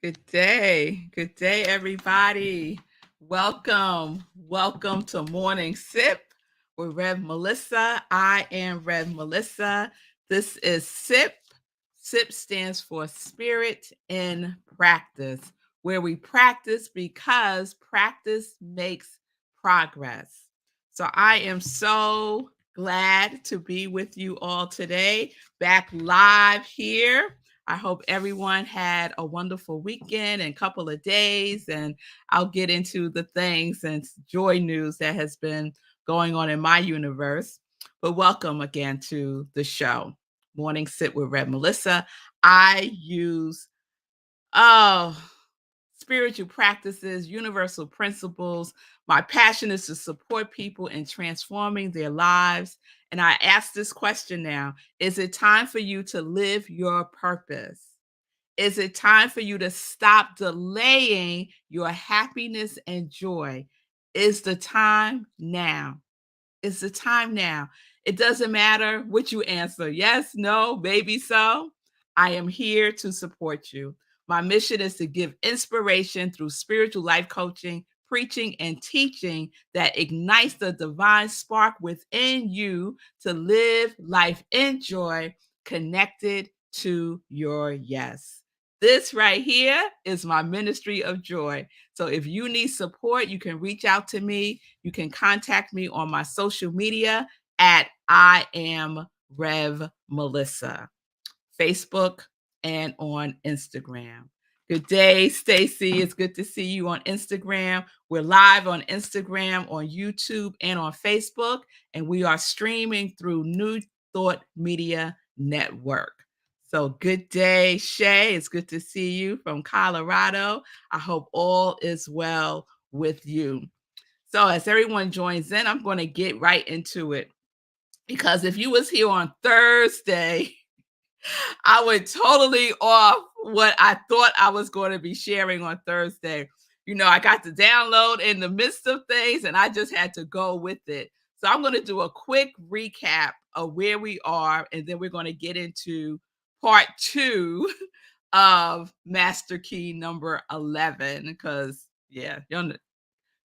Good day. Good day, everybody. Welcome to Morning Sip with Rev Melissa. I am Rev Melissa. This is SIP. SIP stands for Spirit in Practice, where we practice because practice makes progress. So I am so glad to be with you all today, back live here. I hope everyone had a wonderful weekend and couple of days, and I'll get into the things and joy news that has been going on in my universe. But welcome again to the show, Morning Sit with Red Melissa. I use oh spiritual practices, universal principles. My passion is to support people in transforming their lives. And I ask this question now: is it time for you to live your purpose? Is it time for you to stop delaying your happiness and joy? Is the time now? Is the time now? It doesn't matter what you answer, yes, no, maybe so. I am here to support you. My mission is to give inspiration through spiritual life coaching, preaching, and teaching that ignites the divine spark within you to live life in joy, connected to your yes. This right here is my ministry of joy. So if you need support, you can reach out to me. You can contact me on my social media at iamrevmelissa, Facebook and on Instagram. Good day, Stacy. It's good to see you on Instagram. We're live on Instagram, on YouTube, and on Facebook, and we are streaming through New Thought Media Network. So good day, Shay. It's good to see you from Colorado. I hope all is well with you. So as everyone joins in, I'm going to get right into it, because if you was here on Thursday, I went totally off what I thought I was going to be sharing on Thursday. I got the download in the midst of things and I just had to go with it. So I'm going to do a quick recap of where we are, and then we're going to get into part 2 of Master Key number 11, because you'll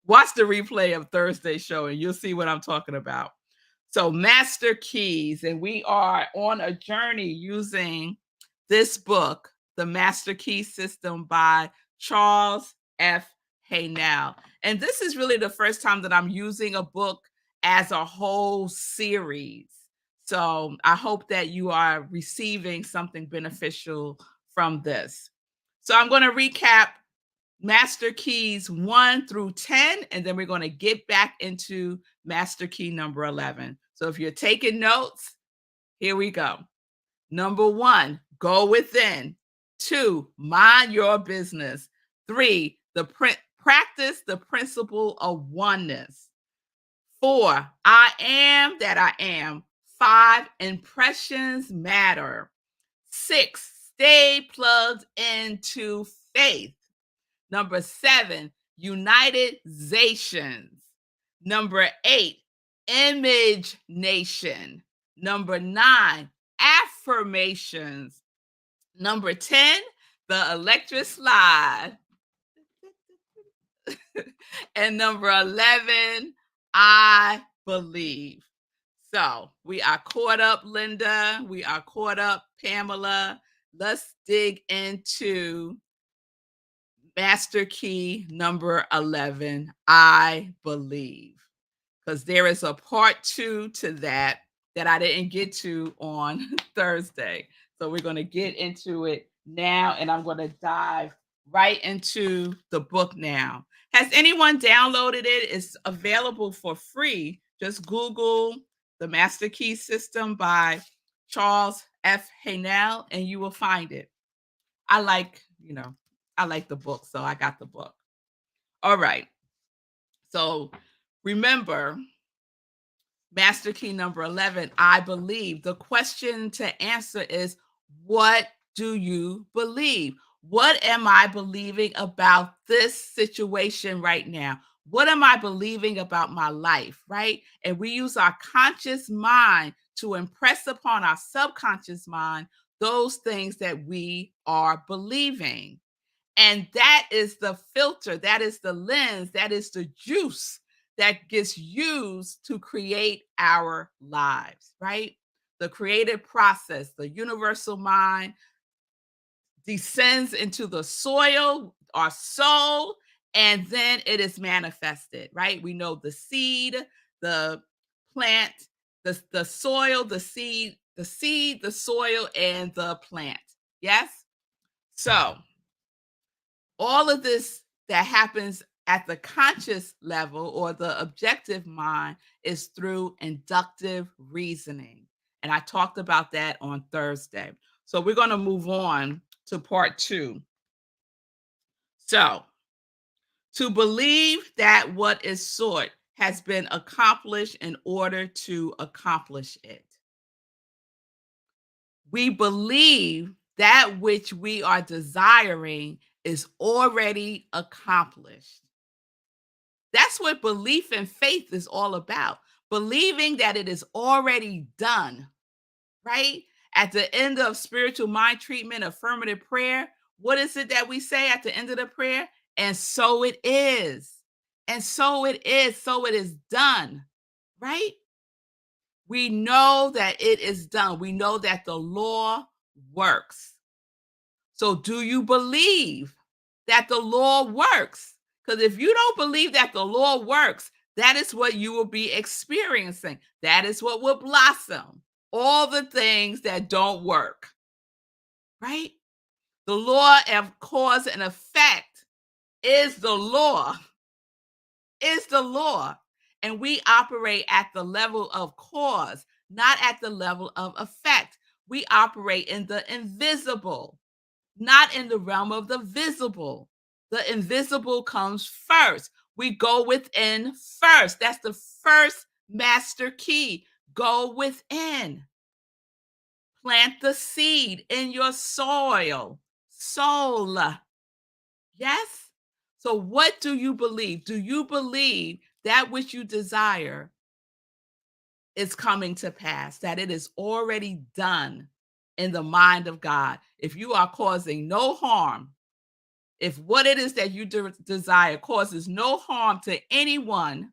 watch the replay of Thursday's show and you'll see what I'm talking about. So Master Keys, and we are on a journey using this book, The Master Key System by Charles F. Haynell. And this is really the first time that I'm using a book as a whole series. So I hope that you are receiving something beneficial from this. So I'm going to recap Master Keys 1 through 10, and then we're going to get back into Master Key number 11. So if you're taking notes, here we go. Number 1, go within. 2, mind your business. 3, practice the principle of oneness. 4, I am that I am. 5, impressions matter. 6, stay plugged into faith. Number 7, unitizations. Number 8, image nation. Number 9, affirmations. Number 10, the electric slide. And number 11, I believe. So we are caught up, Linda. We are caught up, Pamela. Let's dig into Master Key number 11, I believe, because there is a part 2 to that I didn't get to on Thursday. So we're going to get into it now, and I'm going to dive right into the book now. Has anyone downloaded it? It's available for free. Just Google The Master Key System by Charles F. Haynell, and you will find it. I like the book, so I got the book. All right. So remember, Master Key number 11, I believe. The question to answer is, what do you believe? What am I believing about this situation right now? What am I believing about my life, right? And we use our conscious mind to impress upon our subconscious mind those things that we are believing. And that is the filter, that is the lens, that is the juice that gets used to create our lives, right? The creative process, the universal mind descends into the soil, our soul, and then it is manifested, right? We know the seed, the plant, the soil, the soil, and the plant. Yes? So, all of this that happens at the conscious level or the objective mind is through inductive reasoning. And I talked about that on Thursday. So we're going to move on to part two. So, to believe that what is sought has been accomplished in order to accomplish it. We believe that which we are desiring is already accomplished. That's what belief and faith is all about. Believing that it is already done, right? At the end of spiritual mind treatment, affirmative prayer, what is it that we say at the end of the prayer? And so it is. And so it is. So it is done, right? We know that it is done. We know that the law works. So, do you believe that the law works? Because if you don't believe that the law works, that is what you will be experiencing. That is what will blossom. All the things that don't work, right? The law of cause and effect is the law, is the law. And we operate at the level of cause, not at the level of effect. We operate in the invisible, not in the realm of the visible. The invisible comes first. We go within first. That's the first master key. Go within. Plant the seed in your soul. Yes? So, what do you believe? Do you believe that which you desire is coming to pass, that it is already done in the mind of God? If you are causing no harm, if what it is that you desire causes no harm to anyone,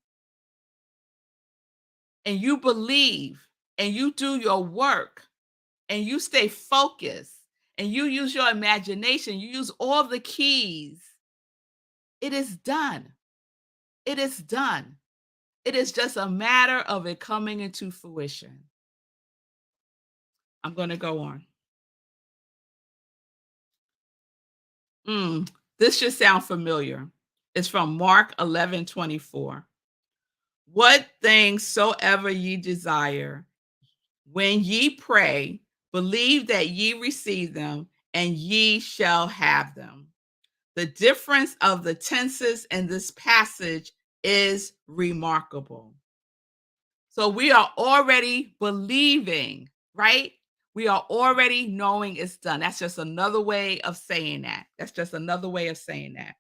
and you believe and you do your work and you stay focused and you use your imagination, you use all the keys, it is done. It is done. It is just a matter of it coming into fruition. I'm going to go on. This should sound familiar. It's from Mark 11:24. What things soever ye desire, when ye pray, believe that ye receive them, and ye shall have them. The difference of the tenses in this passage is remarkable. So we are already believing, right? We are already knowing it's done. That's just another way of saying that. That's just another way of saying that.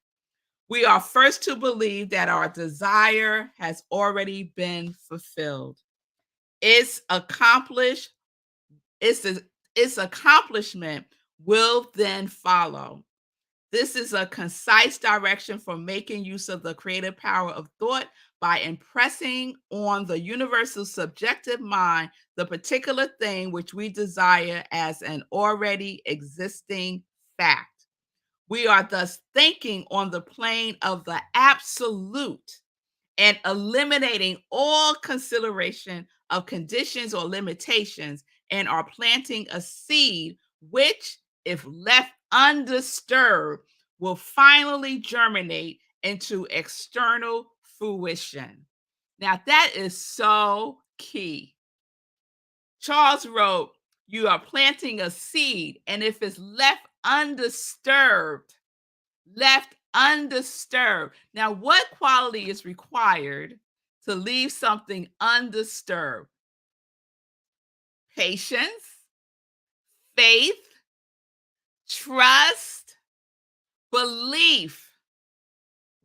We are first to believe that our desire has already been fulfilled. It's accomplished. Its accomplishment will then follow. This is a concise direction for making use of the creative power of thought by impressing on the universal subjective mind the particular thing which we desire as an already existing fact. We are thus thinking on the plane of the absolute and eliminating all consideration of conditions or limitations, and are planting a seed which, if left undisturbed, will finally germinate into external fruition. Now, that is so key. Charles wrote, you are planting a seed, and if it's left undisturbed. Now, what quality is required to leave something undisturbed? Patience, faith, trust, belief,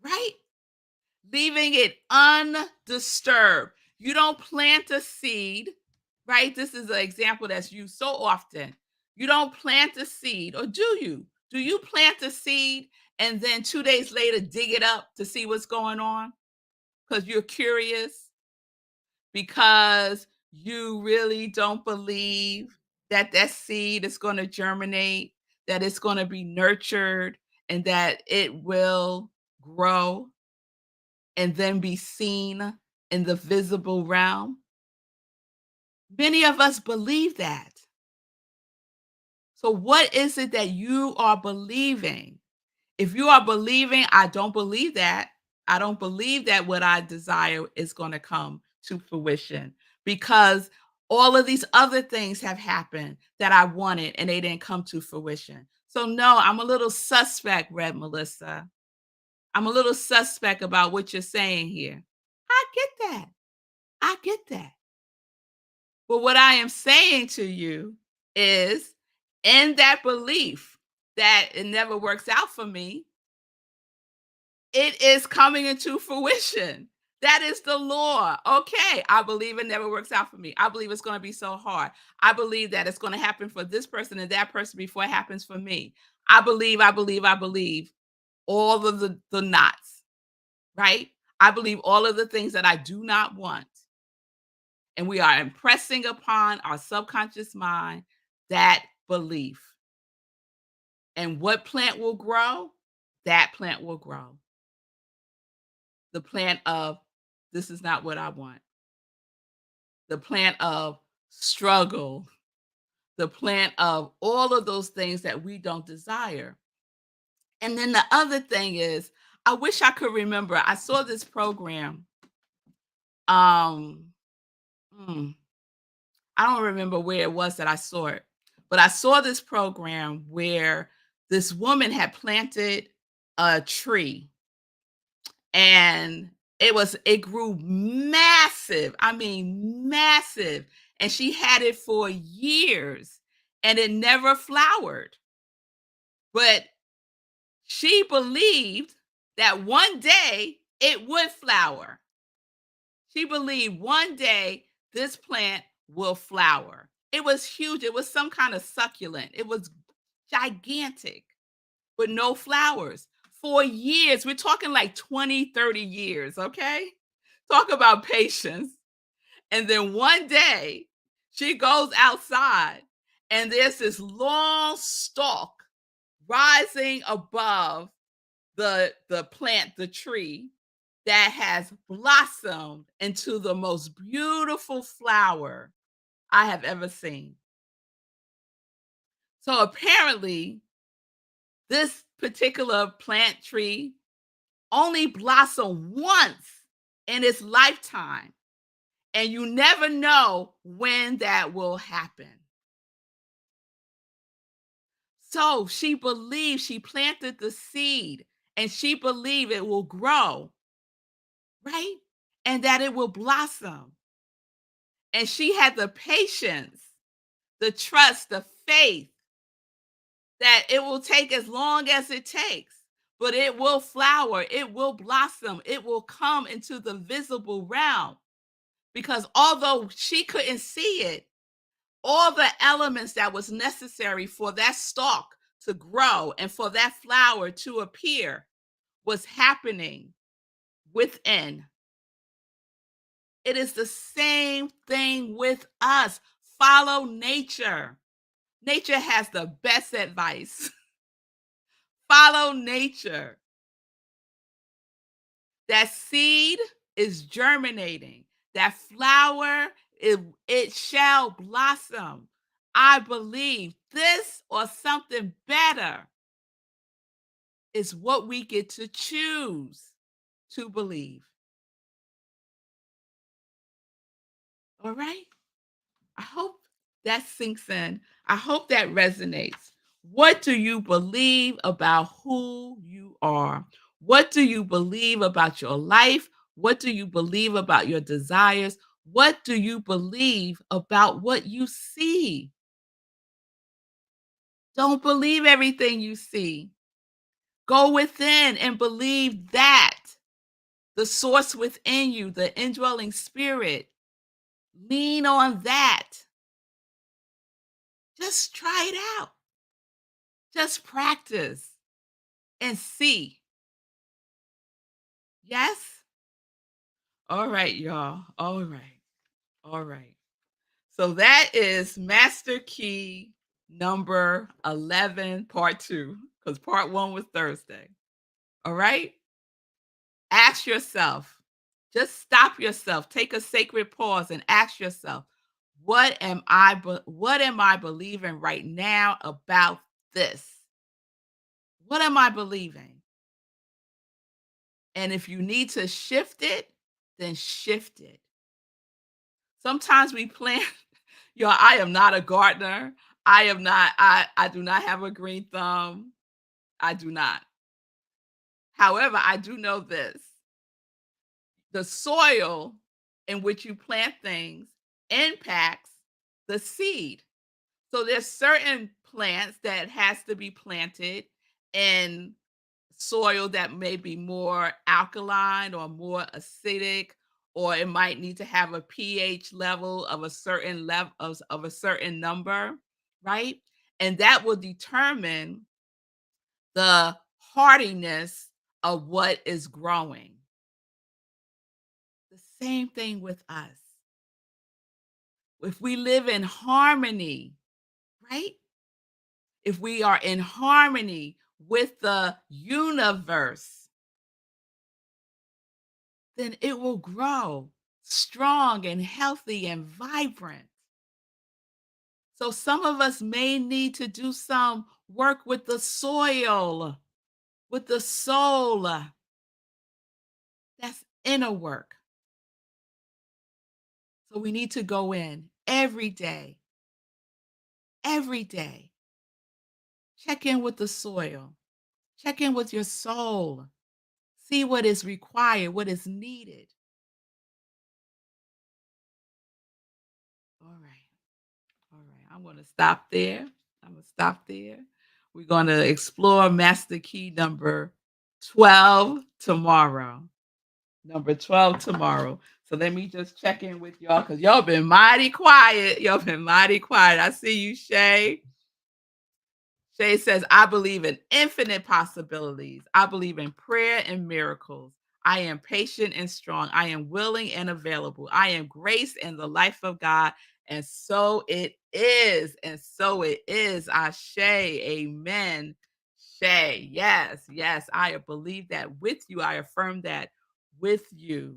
right? Leaving it undisturbed. You don't plant a seed, right? This is an example that's used so often. You don't plant a seed, or do you? Do you plant a seed and then 2 days later dig it up to see what's going on because you're curious, because you really don't believe that that seed is gonna germinate, that it's gonna be nurtured, and that it will grow and then be seen in the visible realm. Many of us believe that. So, what is it that you are believing? If you are believing, I don't believe that. I don't believe that what I desire is going to come to fruition because all of these other things have happened that I wanted and they didn't come to fruition. So, no, I'm a little suspect, Red Melissa. I'm a little suspect about what you're saying here. I get that. I get that. But what I am saying to you is in that belief that it never works out for me, it is coming into fruition. That is the law. Okay, I believe it never works out for me. I believe it's going to be so hard. I believe that it's going to happen for this person and that person before it happens for me. I believe all of the knots, right? I believe all of the things that I do not want. And we are impressing upon our subconscious mind that belief. And what plant will grow? That plant will grow. The plant of, this is not what I want. The plant of struggle. The plant of all of those things that we don't desire. And then the other thing is, I wish I could remember. I saw this program. Um, hmm, I don't remember where it was that I saw it, but I saw this program where this woman had planted a tree and it grew massive. I mean, massive. And she had it for years and it never flowered. But she believed that one day it would flower. She believed one day this plant will flower. It was huge. It was some kind of succulent. It was gigantic, but no flowers. For years, we're talking like 20, 30 years, okay? Talk about patience. And then one day, she goes outside and there's this long stalk rising above the plant, the tree, that has blossomed into the most beautiful flower I have ever seen. So apparently, this particular plant tree only blossomed once in its lifetime, and you never know when that will happen. So she believed, she planted the seed and she believed it will grow, right? And that it will blossom. And she had the patience, the trust, the faith that it will take as long as it takes, but it will flower, it will blossom, it will come into the visible realm. Because although she couldn't see it, all the elements that was necessary for that stalk to grow and for that flower to appear was happening within. It is the same thing with us. Follow nature. Nature has the best advice. Follow nature. That seed is germinating. That flower, it shall blossom. I believe this or something better is what we get to choose to believe. All right? I hope that sinks in. I hope that resonates. What do you believe about who you are? What do you believe about your life? What do you believe about your desires? What do you believe about what you see? Don't believe everything you see. Go within and believe that the source within you, the indwelling spirit, lean on that. Just try it out. Just practice. and see. Yes? All right, y'all. All right. All right. So that is master key number 11, part 2, because part 1 was Thursday. All right? Ask yourself, just stop yourself, take a sacred pause and ask yourself, what am I believing right now about this? What am I believing? And if you need to shift it, then shift it. Sometimes we plan I am not a gardener. I do not have a green thumb. I do not. However, I do know this. The soil in which you plant things impacts the seed. So there's certain plants that has to be planted in soil that may be more alkaline or more acidic, or it might need to have a pH level of a certain level of a certain number, right? And that will determine the hardiness of what is growing. The same thing with us. If we live in harmony, right? If we are in harmony with the universe, then it will grow strong and healthy and vibrant. So some of us may need to do some work with the soil, with the soul. That's inner work. So we need to go in every day. Check in with the soil. Check in with your soul. See what is required, what is needed. All right. All right. I'm going to stop there. I'm going to stop there. We're going to explore master key number 12 tomorrow. Number 12 tomorrow. So let me just check in with y'all because y'all been mighty quiet. Y'all been mighty quiet. I see you, Shay. Shay says, I believe in infinite possibilities. I believe in prayer and miracles. I am patient and strong. I am willing and available. I am grace in the life of God. And so it is. And so it is. Ashe. Amen. Shay. Yes. Yes. I believe that with you. I affirm that with you.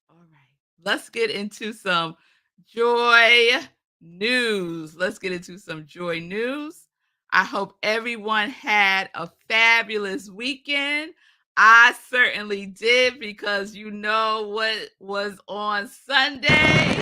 All right. Let's get into some joy news. Let's get into some joy news. I hope everyone had a fabulous weekend. I certainly did because you know what was on Sunday?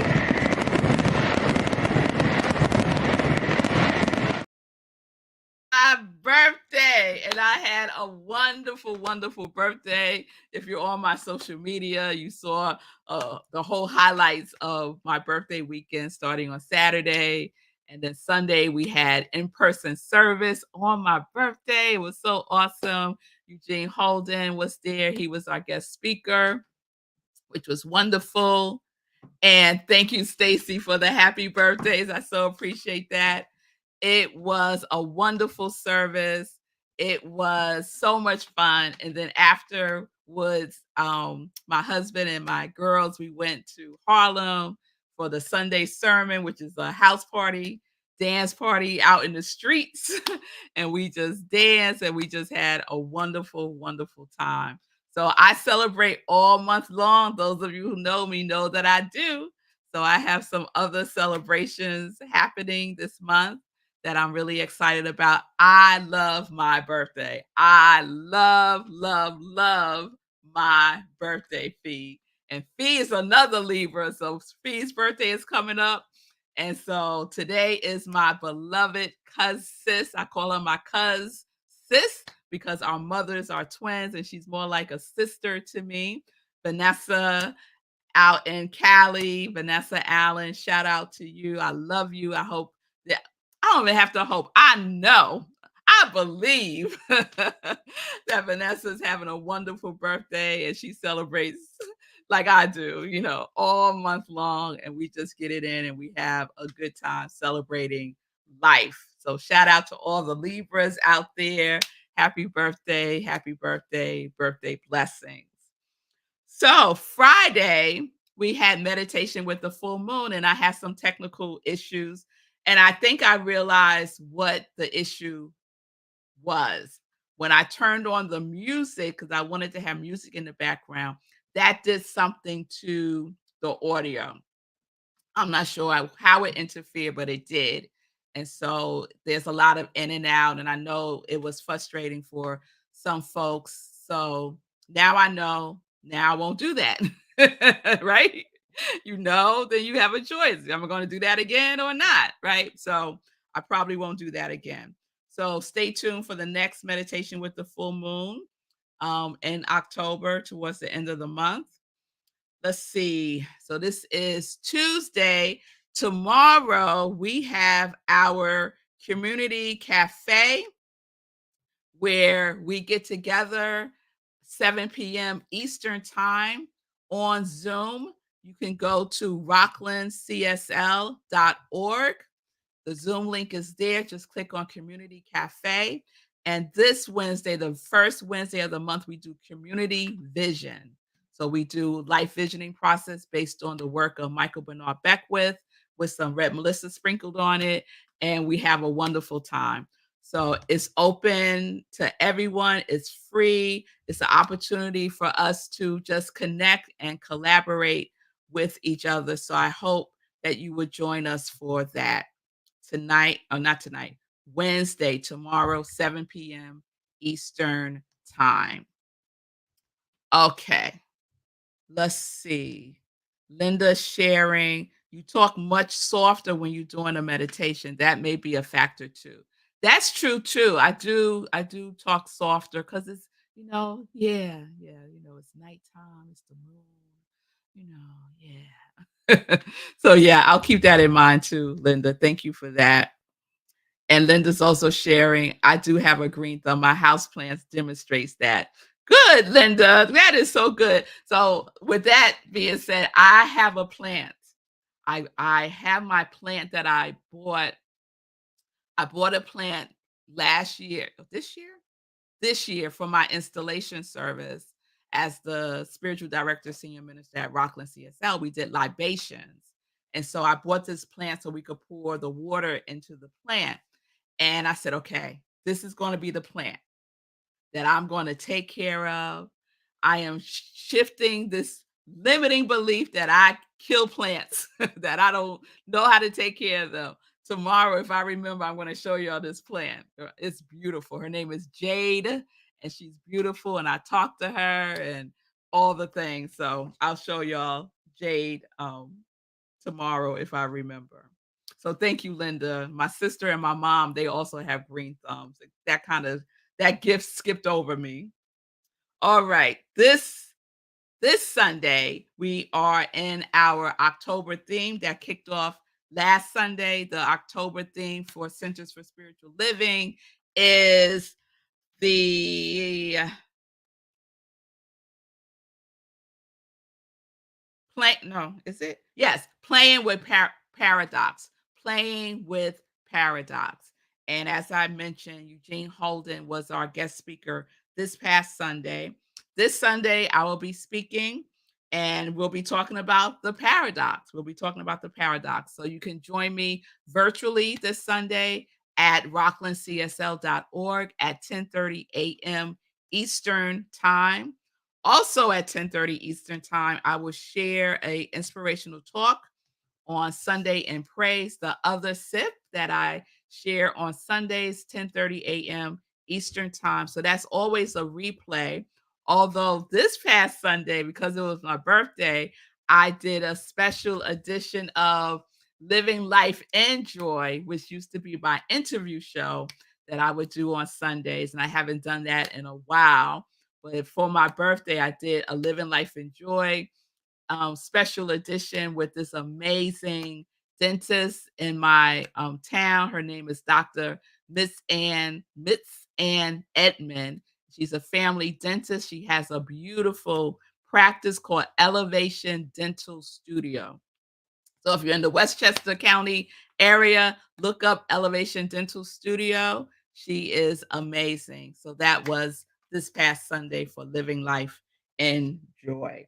My birthday, and I had a wonderful, wonderful birthday. If you're on my social media, you saw the whole highlights of my birthday weekend starting on Saturday. And then Sunday, we had in-person service on my birthday. It was so awesome. Eugene Holden was there. He was our guest speaker, which was wonderful. And thank you, Stacy, for the happy birthdays. I so appreciate that. It was a wonderful service. It was so much fun. And then afterwards, my husband and my girls, we went to Harlem for the Sunday sermon, which is a house party, dance party out in the streets. And we just danced and we just had a wonderful, wonderful time. So I celebrate all month long. Those of you who know me know that I do. So I have some other celebrations happening this month that I'm really excited about. I love my birthday. I love, love, love my birthday, Fee. And Fee is another Libra. So Fee's birthday is coming up. And so today is my beloved cuz sis. I call her my cuz sis because our mothers are twins and she's more like a sister to me. Vanessa out in Cali, Vanessa Allen, shout out to you. I love you. I hope that I don't even have to hope. I know. I believe that Vanessa's having a wonderful birthday and she celebrates like I do, all month long. And we just get it in and we have a good time celebrating life. So shout out to all the Libras out there. Happy birthday, birthday blessings. So Friday, we had meditation with the full moon, and I had some technical issues. And I think I realized what the issue was. When I turned on the music, because I wanted to have music in the background, that did something to the audio. I'm not sure how it interfered, but it did. And so there's a lot of in and out, and I know it was frustrating for some folks. So now I know, now I won't do that. Right? You know, then you have a choice. Am I going to do that again or not? Right? So I probably won't do that again. So stay tuned for the next meditation with the full moon in October towards the end of the month. Let's see. So this is Tuesday. Tomorrow we have our community cafe where we get together 7 p.m. Eastern time on Zoom. You can go to rocklandcsl.org. The Zoom link is there. Just click on Community Cafe. And this Wednesday, the first Wednesday of the month, we do Community Vision. So we do life visioning process based on the work of Michael Bernard Beckwith with some Red Melissa sprinkled on it. And we have a wonderful time. So it's open to everyone. It's free. It's an opportunity for us to just connect and collaborate with each other. So I hope that you would join us for that tonight, or not tonight, Wednesday, tomorrow, 7 p.m. Eastern time. Okay, let's see. Linda sharing, you talk much softer when you're doing a meditation. That may be a factor too. That's true too. I do talk softer because it's, it's nighttime, it's the moon, yeah. So yeah, I'll keep that in mind too, Linda. Thank you for that. And Linda's also sharing, I do have a green thumb. My house plants demonstrates that. Good, Linda. That is so good. So with that being said, I have a plant. I have my plant that I bought. I bought a plant last year. This year? This year for my installation service as the spiritual director, senior minister at Rockland CSL. We did libations. And so I bought this plant so we could pour the water into the plant. And I said, okay, this is going to be the plant that I'm going to take care of. I am shifting this limiting belief that I kill plants, that I don't know how to take care of them. Tomorrow, if I remember, I'm going to show y'all this plant. It's beautiful. Her name is Jade, and she's beautiful. And I talked to her and all the things. So I'll show y'all Jade tomorrow if I remember. So thank you, Linda. My sister and my mom, they also have green thumbs. That gift skipped over me. All right. This Sunday, we are in our October theme that kicked off last Sunday. The October theme for Centers for Spiritual Living is the play no, is it? Yes, playing with paradox. Playing with paradox. And as I mentioned, Eugene Holden was our guest speaker this past Sunday. This Sunday, I will be speaking and we'll be talking about the paradox. We'll be talking about the paradox. So you can join me virtually this Sunday at rocklandcsl.org at 10:30 a.m. Eastern Time. Also at 10:30 Eastern Time, I will share a inspirational talk on Sunday in Praise, the other sip that I share on Sundays, 10:30 a.m. Eastern Time. So that's always a replay. Although this past Sunday, because it was my birthday, I did a special edition of Living Life in Joy, which used to be my interview show that I would do on Sundays. And I haven't done that in a while. But for my birthday, I did a Living Life in Joy special edition with this amazing dentist in my town. Her name is Dr. Miss Ann Edmond. She's a family dentist. She has a beautiful practice called Elevation Dental Studio. So if you're in the Westchester County area, look up Elevation Dental Studio. She is amazing. So that was this past Sunday for Living Life in Joy.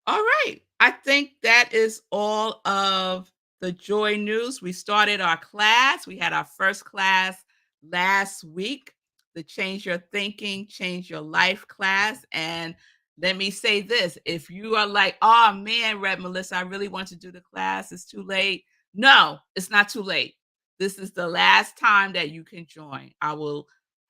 All right. I think that is all of the joy news. We started our class. We had our first class last week, the Change Your Thinking, Change Your Life class. And let me say this, if you are like, oh man, Red Melissa, I really want to do the class, it's too late. No, it's not too late. This is the last time that you can join. I will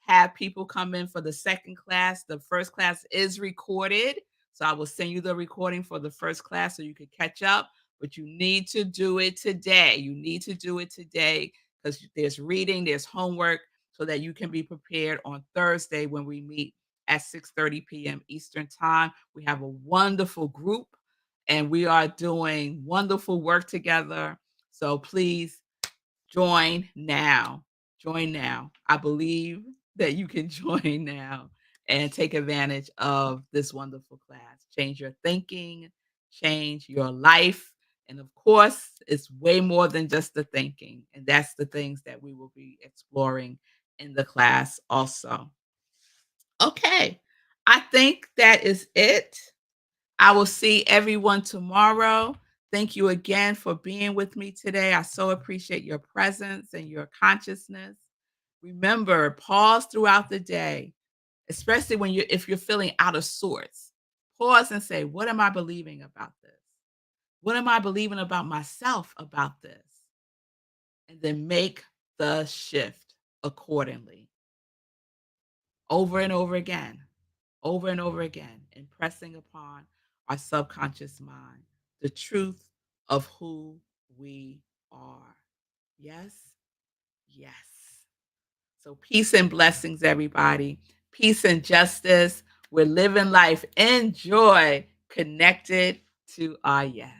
have people come in for the second class. The first class is recorded, so I will send you the recording for the first class so you can catch up, but you need to do it today. You need to do it today because there's reading, there's homework, so that you can be prepared on Thursday when we meet at 6:30 p.m. Eastern Time. We have a wonderful group and we are doing wonderful work together. So please join now. Join now. I believe that you can join now and take advantage of this wonderful class. Change your thinking, change your life. And of course, it's way more than just the thinking. And that's the things that we will be exploring in the class also. Okay. I think that is it. I will see everyone tomorrow. Thank you again for being with me today. I so appreciate your presence and your consciousness. Remember, pause throughout the day, especially when you if you're feeling out of sorts. Pause and say, what am I believing about this? What am I believing about myself about this? And then make the shift accordingly. Over and over and over again, impressing upon our subconscious mind the truth of who we are. Yes, yes. So, peace and blessings, everybody. Peace and justice. We're living life in joy, connected to our yes.